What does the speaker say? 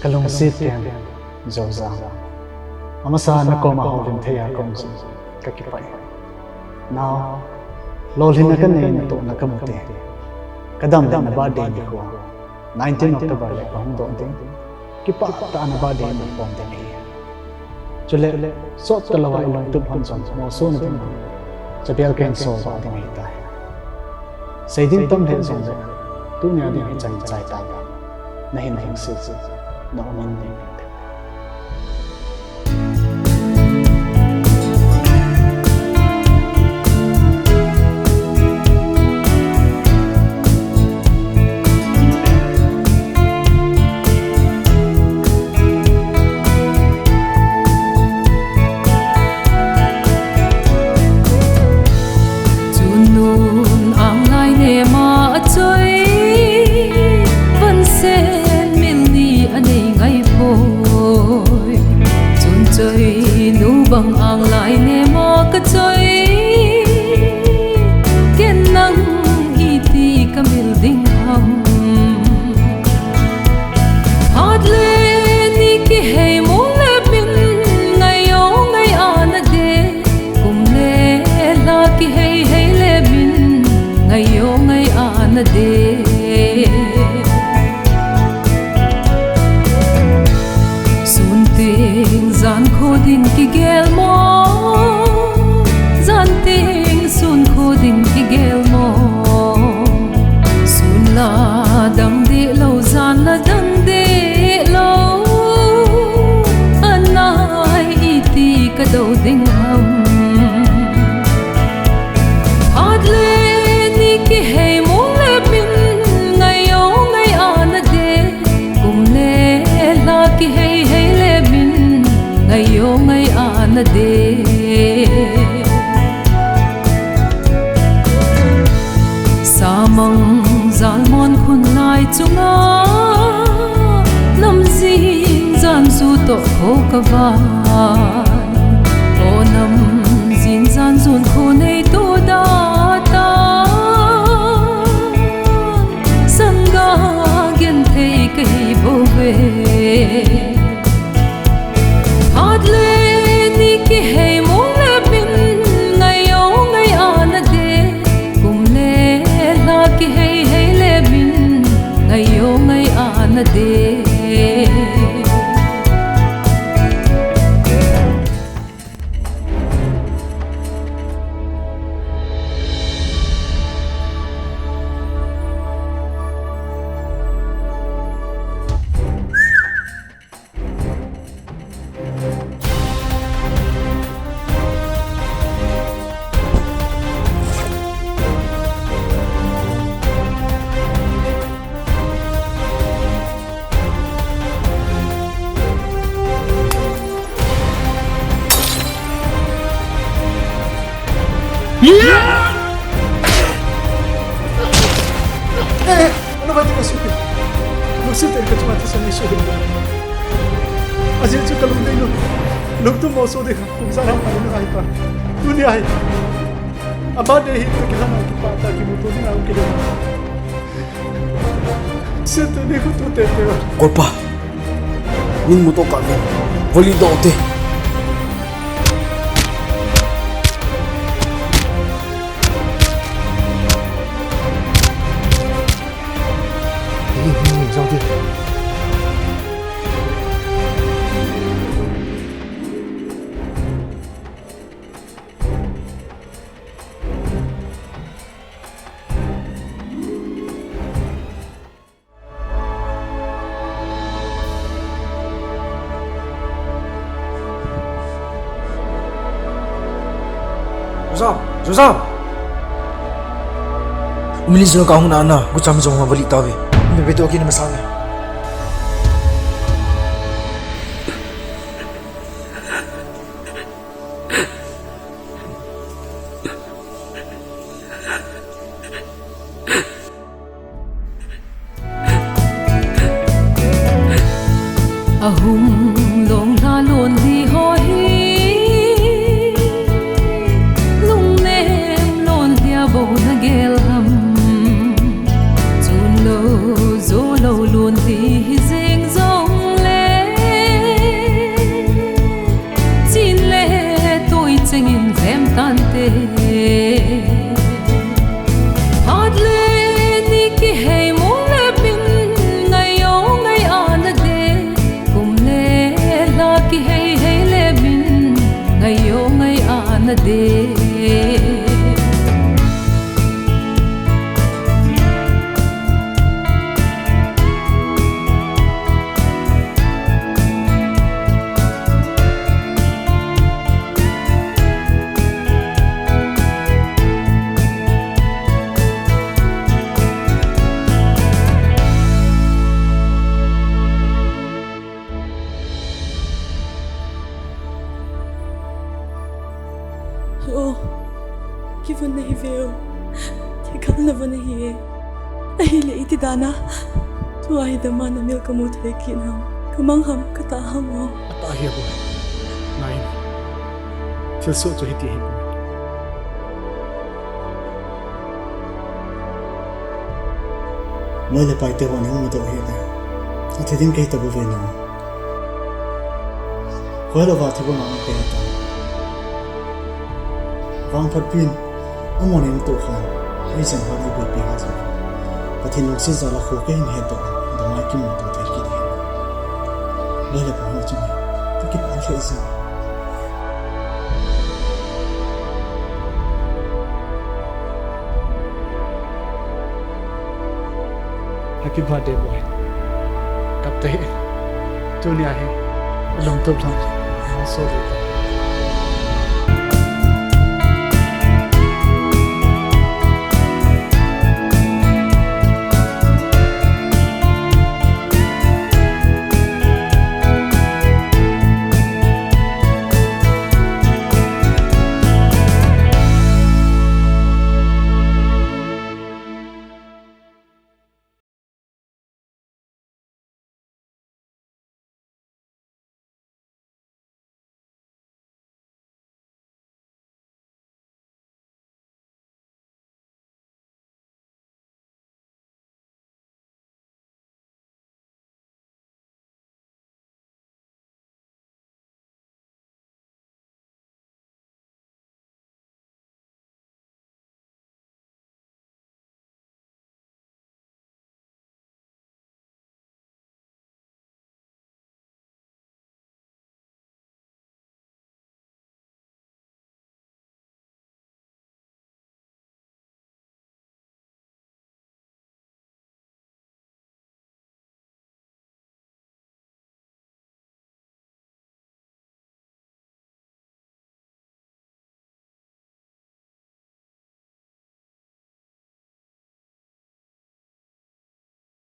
kalung sit ten zoza amasa na ko ma holin theya kong su kakipai now lolhin na kan nei na to na kamuti kadam na birthday ni ko 19 October le pang do ding kipa ta na birthday ni pom de ni chule so talawa ilong tu han son mo so na ding chabel ken so ba ding ai ta sai din tam he song ze tu nya ding chai chai ta na hin hin si na man ding bằng ang lại nè mò cái chơi cái nắng iti kamil ding ham hát lên đi cái hay muốn lép bin ngày ô ngày an de cùng lê la cái hay lép bin ngày ô ngày an de gian khô din ki gel mo gian ting sun khô din ki gel mo sun la dang de lo gian la dang de lo anai iti ka do ding ham at le ni ki hay mo le bin ngày ô ngày an de kum le la ki hay le bin ngày ô ngày an de sa mong zal mon khun lai chunga nam zin zan su to kho ka va o nam zin zan zun kho nei to da ta sanga gen thei kai bo ve hát lên đi cái hay muốn lép bin ngày ô ngày an de cùng lê la cái hay lép bin ngày ô ngày an de ano ba ito kasukin? Magsintain ka tumata sa may suhin mo. Asin siya kalunday no. Lugto mo so di kung saan ang parin na kahit pa. Tuni ay. Aba dahil na kailangan kipata kimuto din ang kailangan. Sinto ni ko to tete. Korpa. Min mo to kami. Wali daw te. Giao đi. Joseph! Umilis na ka akong naana. Gusto kami sa mga balik tabi. Bebito okay na masala. ahum long la lon di ho hi lung nem lon dia bo na gel ham chun lo zo lo lon di hi zeng zong le na de Oh, given na hiveo, tikal na ba na hiye? Ahili iti dana, tuwahi dama na mil kamutay kinam, kamangham kataham mo. At ahya po. Ngayon, silso to hitihin po. Mới là bài tiêu bọn em mà tội hiện nay. Thì đến cây tàu về nào. Khói là vào thì bọn nó kể tàu. Vang phát pin, ông mòn em tổ khăn, hay chẳng vào đây bị bị ngã rồi. Và thì nó sẽ ra là khổ cái hình hiện tượng, đó mai kim một tổ thể kỳ đi. Đây là bọn nó chung này, tôi kịp ăn sẽ sao. Happy birthday boy. Kapte, Junior hai. Long top lang. Sorry.